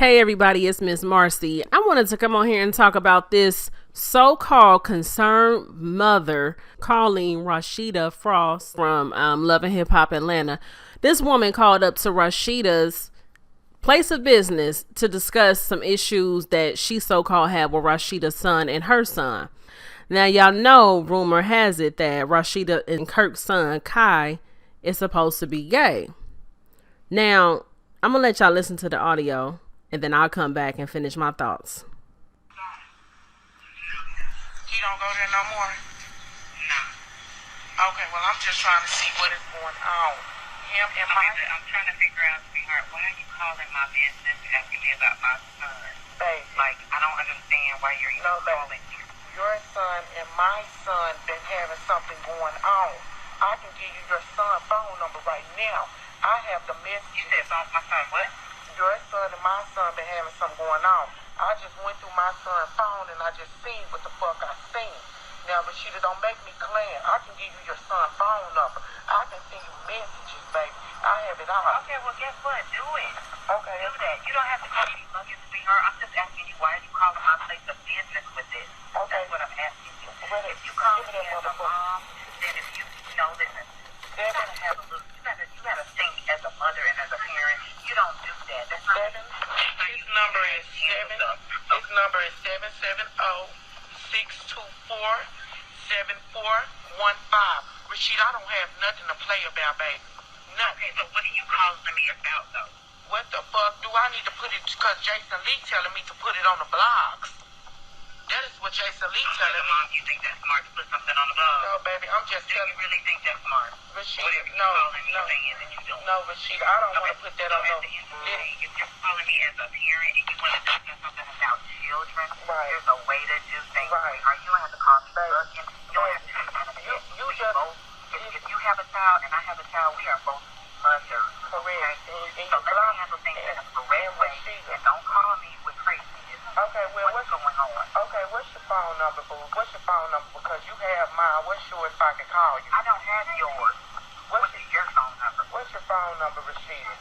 Hey everybody, it's Miss Marcy. I wanted to come on here and talk about this so-called concerned mother calling Rasheeda Frost from Love and Hip Hop Atlanta. This woman called up to Rasheeda's place of business to discuss some issues that she so-called had with Rasheeda's son and her son. Now y'all know, rumor has it that Rasheeda and Kirk's son Kai is supposed to be gay. Now I'm gonna let y'all listen to the audio, and then I'll come back and finish my thoughts. He don't go there no more? No. Okay, well, I'm just trying to see what is going on. Him and I'm trying to figure out, sweetheart, why are you calling my business asking me about my son? baby. Like, I don't understand why you're even calling me. Your son and my son been having something going on. I can give you your son's phone number right now. I have the message. You said my son what? Your son and my son been having something going on. I just went through my son's phone and I just seen what the fuck I seen. Now, Rasheeda, don't make me claim. I can give you your son's phone number. I can send you messages, baby. I have it all. Okay, well, guess what? Do it. Okay. Do that. You don't have to call me bugging, sweetheart. I'm just asking you, why are you calling my place of business with this? Okay. That's what I'm asking you. Ready. If you call Give me me that as a mom, then if you know, listen, you gotta have a little, you gotta think as a mother and as a parent. You don't do that. That's not Seven. His number is 770-624-7415. Rasheeda, I don't have nothing to play about, baby. Nothing. Okay, so what are you calling me about, though? What the fuck? Do I need to put it, because Jason Lee telling me to put it on the blogs. That is what Jason Lee telling me. Mom, you think that's smart to put something on the blog? No, baby, I'm just Do telling you really think that's smart? Rasheeda, Whatever you no, calling me no. saying that you don't. No, Rasheeda, I don't want to put that on At no. the end of the day, if you're calling me as a parent and you want to discuss something about children, Right. there's a way to do things. Right. Or you don't have to call me Baby. bugging. You don't have to do none of that. You We just- both, if you have a child and I have a child, we are both mothers. Correct. Okay? And So you let's block- handle things in a and correct way. Rasheeda. And don't call me with craziness. Okay, well, What's going on? Okay, what's your phone number, boo? What's your phone number? Because you have mine. What's yours if I can call you? I don't have yours. What's your phone number? What's your phone number, Rasheeda?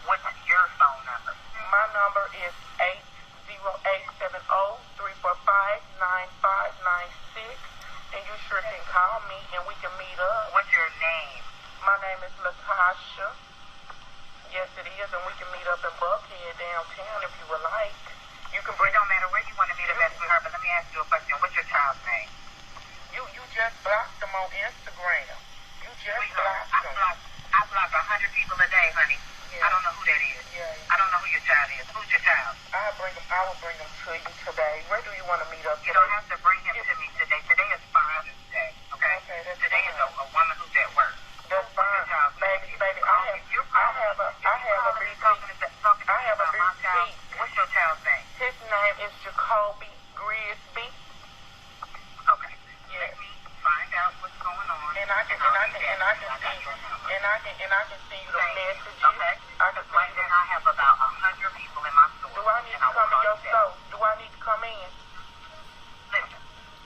What's your phone number? My number is 80870-345-9596. And you sure can call me and we can meet up. What's your name? My name is Latasha. Yes, it is. And we can meet up in Buckhead downtown if you would like. You can It bring don't matter where you want to meet up at, sweetheart, but let me ask you a question. What's your child's name? You just blocked them on Instagram. You just Sweetheart, blocked them. I block 100 people a day, honey. Yeah. I don't know who that is. Yeah. I don't know who your child is. Who's your child? I will bring them to you today. Where do you want to meet up You today? don't have to bring him to me today. Today is Father's Day, okay? Okay, that's Today is a woman who's at work. That's What's your fine. child's name? Baby, I have a receipt. I have a receipt. What's your child's name? His name is Jacoby Grisby. Okay. Let me find out what's going on. And I can see you the messages. Okay. I can see Right you. now I have about 100 people in my store. Do I need to come in your store? Do I need to come in? Listen,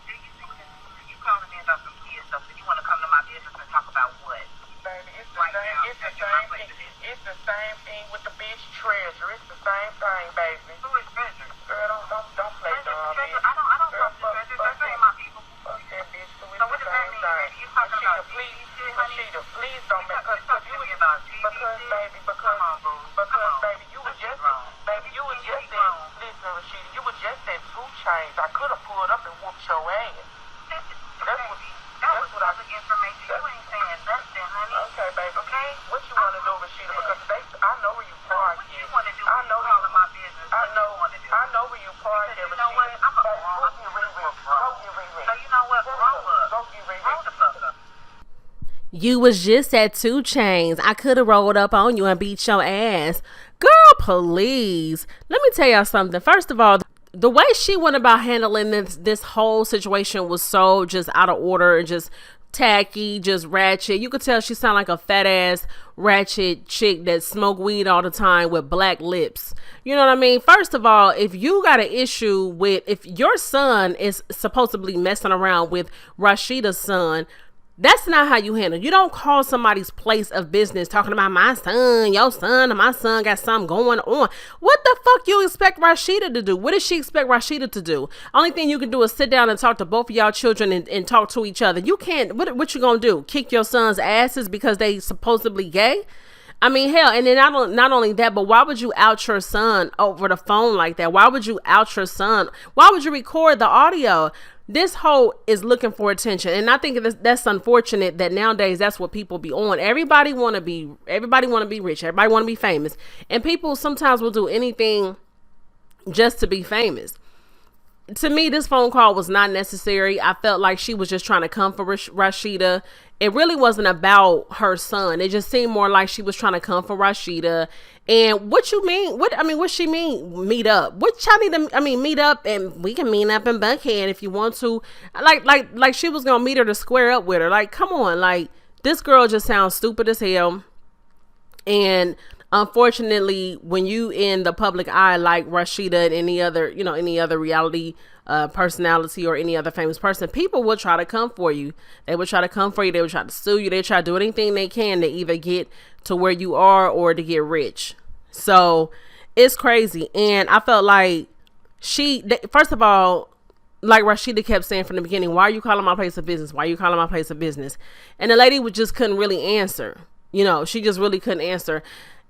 do you think that you calling me about some kids stuff, so you want to come to my business and talk about what? Baby, it's the Right same. now, It's the that's my same place thing. to be. It's the same thing with the bitch treasure. It's the same thing, baby. Who is Treasure? Girl, don't play dumb, Treasure, bitch. I don't Girl, talk to fuck Treasure. that. Treasure ain't my people. Fuck that bitch. So it's So what the does that same mean? thing. You talking about Rasheeda, please, TV shit, honey? Rasheeda, please don't make You talking to me about TV shit? Because Come on, boo. because baby, you was Let's just get wrong. baby, you was Let's just get wrong. listen, Rasheeda, you was just at 2 Chainz. I could have pulled up and whooped your ass. That was public information. You ain't saying nothing, honey. Okay, baby. Okay? What you want to do, Rasheeda? Because I know where you park What here. you want to do? I know You calling my business. I What know. you want to do? I know where you park here, You know what? Rasheeda. I'm a Baby, grown. go get Riri. Go get Riri. So you know what? Grow up. Go get Riri. Grow the fuck up. You was just at 2 Chainz. I could have rolled up on you and beat your ass. Girl, please. Let me tell y'all something. First of all, the way she went about handling this whole situation was so just out of order and just tacky, just ratchet. You could tell she sounded like a fat ass ratchet chick that smoked weed all the time with black lips. You know what I mean? First of all, if you got an issue with, if your son is supposedly messing around with Rasheeda's son, That's not how you handle. You don't call somebody's place of business talking about my son, your son, and my son got something going on. What the fuck you expect Rasheeda to do? What does she expect Rasheeda to do? Only thing you can do is sit down and talk to both of y'all children and talk to each other. You can't. What you gonna do? Kick your son's asses because they supposedly gay? I mean, hell, and then not only that, but why would you out your son over the phone like that? Why would you out your son? Why would you record the audio? This hoe is looking for attention, and I think that's unfortunate that nowadays that's what people be on. Everybody want to be rich. Everybody want to be famous, and people sometimes will do anything just to be famous. To me, this phone call was not necessary. I felt like she was just trying to come for Rasheeda. It really wasn't about her son. It just seemed more like she was trying to come for Rasheeda. And what you mean? What she mean? Meet up? What y'all need to? Meet up, and we can meet up in Buckhead if you want to. Like she was gonna meet her to square up with her. Like, come on, like this girl just sounds stupid as hell. And unfortunately, when you in the public eye like Rasheeda and any other reality personality or any other famous person, people will try to come for you. They will try to come for you. They will try to sue you. They try to do anything they can to either get to where you are or to get rich. So it's crazy. And I felt like first of all, like Rasheeda kept saying from the beginning, why are you calling my place of business? Why are you calling my place of business? And the lady just couldn't really answer. She just really couldn't answer.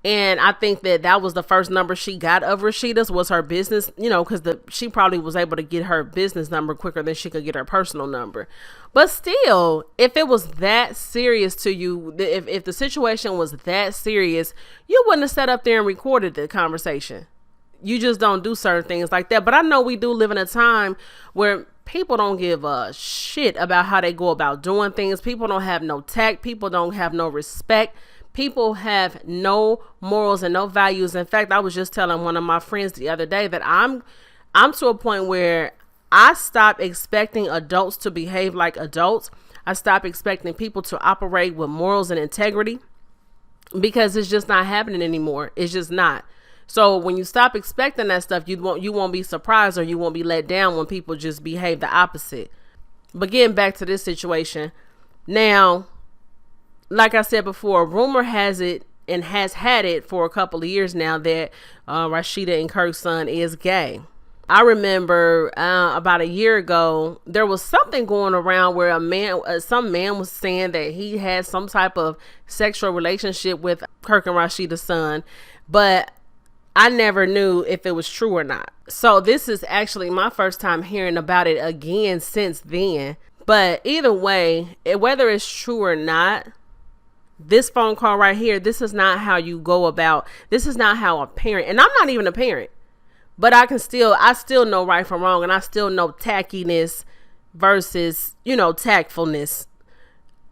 And I think that was the first number she got of Rasheeda's was her business, because she probably was able to get her business number quicker than she could get her personal number. But still, if it was that serious to you, if the situation was that serious, you wouldn't have sat up there and recorded the conversation. You just don't do certain things like that. But I know we do live in a time where people don't give a shit about how they go about doing things. People don't have no tact. People don't have no respect. People have no morals and no values. In fact, I was just telling one of my friends the other day that I'm to a point where I stop expecting adults to behave like adults. I stop expecting people to operate with morals and integrity because it's just not happening anymore. It's just not. So when you stop expecting that stuff, you won't be surprised or you won't be let down when people just behave the opposite. But getting back to this situation now, like I said before, rumor has it and has had it for a couple of years now that Rasheeda and Kirk's son is gay. I remember about a year ago, there was something going around where some man was saying that he had some type of sexual relationship with Kirk and Rasheeda's son, but I never knew if it was true or not. So this is actually my first time hearing about it again since then. But either way, whether it's true or not, this phone call right here, this is not how you go about, this is not how a parent, and I'm not even a parent, but I still know right from wrong, and I still know tackiness versus, tactfulness.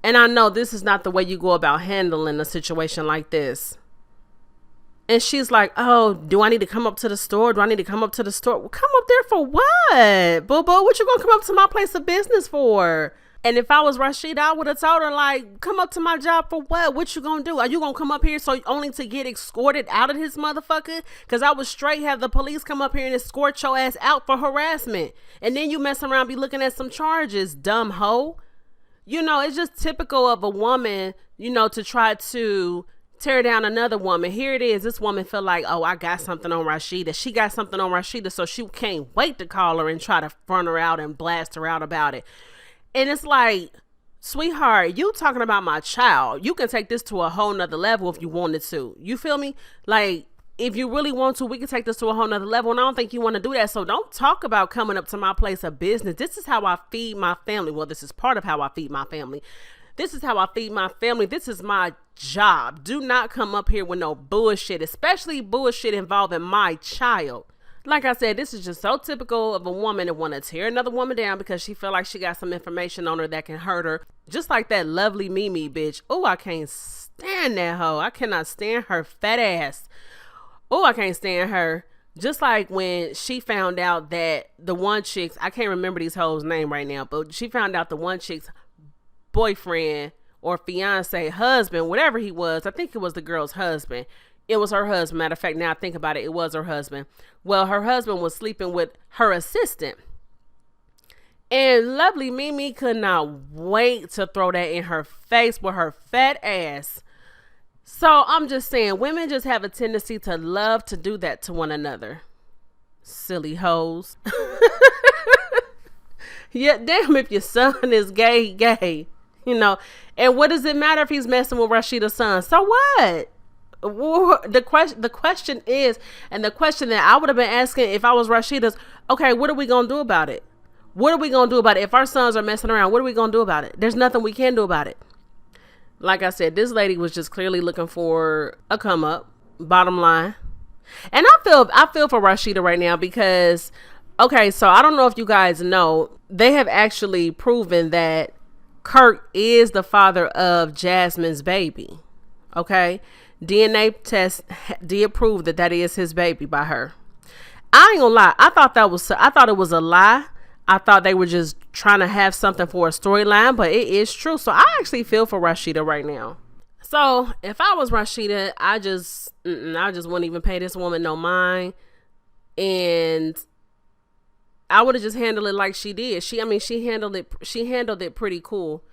And I know this is not the way you go about handling a situation like this. And she's like, oh, do I need to come up to the store? Well, come up there for what? Boo-boo, what you gonna come up to my place of business for? And if I was Rasheeda, I would have told her, like, come up to my job for what? What you gonna do? Are you gonna come up here only to get escorted out of his motherfucker? Because I would straight have the police come up here and escort your ass out for harassment. And then you mess around, be looking at some charges, dumb hoe. It's just typical of a woman, to try to tear down another woman. Here it is. This woman feel like, oh, I got something on Rasheeda. She got something on Rasheeda, so she can't wait to call her and try to front her out and blast her out about it. And it's like, sweetheart, you talking about my child. You can take this to a whole nother level if you wanted to. You feel me? Like, if you really want to, we can take this to a whole nother level. And I don't think you want to do that. So don't talk about coming up to my place of business. This is how I feed my family. Well, this is part of how I feed my family. This is how I feed my family. This is my job. Do not come up here with no bullshit, especially bullshit involving my child. Like I said, this is just so typical of a woman that want to tear another woman down because she feel like she got some information on her that can hurt her. Just like that lovely Mimi bitch. Oh, I can't stand that hoe. I cannot stand her fat ass. Oh, I can't stand her. Just like when she found out that the one chick's, I can't remember these hoes' name right now, but she found out the one chick's boyfriend or fiance, husband, whatever he was, I think it was the girl's husband. It was her husband. Matter of fact, now I think about it, it was her husband. Well, her husband was sleeping with her assistant. And lovely Mimi could not wait to throw that in her face with her fat ass. So I'm just saying, women just have a tendency to love to do that to one another. Silly hoes. Yeah, damn, if your son is gay, he gay. You know, and what does it matter if he's messing with Rasheeda's son? So what? The question is, and the question that I would have been asking if I was Rasheeda's, okay, what are we gonna do about it? What are we gonna do about it? If our sons are messing around, what are we gonna do about it? There's nothing we can do about it. Like I said, this lady was just clearly looking for a come up, bottom line. And I feel for Rasheeda right now because, okay, so I don't know if you guys know, they have actually proven that Kirk is the father of Jasmine's baby. Okay, DNA test did prove that that is his baby by her. I ain't gonna lie, I thought it was a lie. I thought they were just trying to have something for a storyline, but it is true. So I actually feel for Rasheeda right now. So if I was Rasheeda, I just wouldn't even pay this woman no mind, and I would have just handled it like she did. She handled it. She handled it pretty cool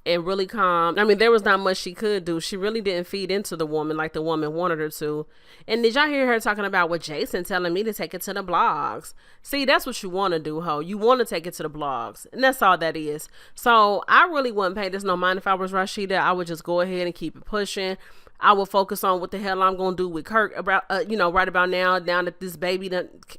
and really calm. I mean, there was not much she could do. She really didn't feed into the woman like the woman wanted her to. And did y'all hear her talking about what Jason telling me to take it to the blogs? See, that's what you want to do, ho. You want to take it to the blogs. And that's all that is. So I really wouldn't pay this no mind if I was Rasheeda. I would just go ahead and keep it pushing. I will focus on what the hell I'm gonna do with Kirk about, right about now that this baby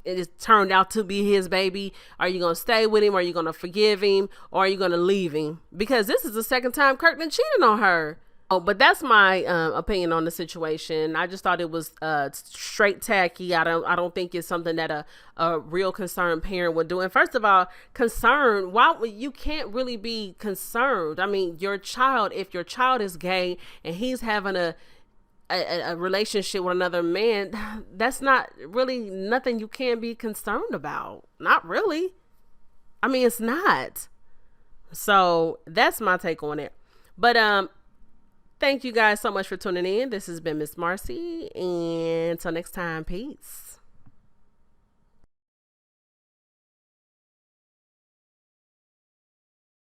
is turned out to be his baby. Are you gonna stay with him? Are you gonna forgive him? Or are you gonna leave him? Because this is the second time Kirk done cheated on her. Oh, but that's my opinion on the situation. I just thought it was straight tacky. I don't think it's something that a real concerned parent would do. And first of all, concerned, you can't really be concerned. I mean, if your child is gay and he's having a relationship with another man, that's not really nothing you can be concerned about. Not really. I mean, it's not. So that's my take on it. But thank you guys so much for tuning in. This has been Miss Marcy, and until next time, peace.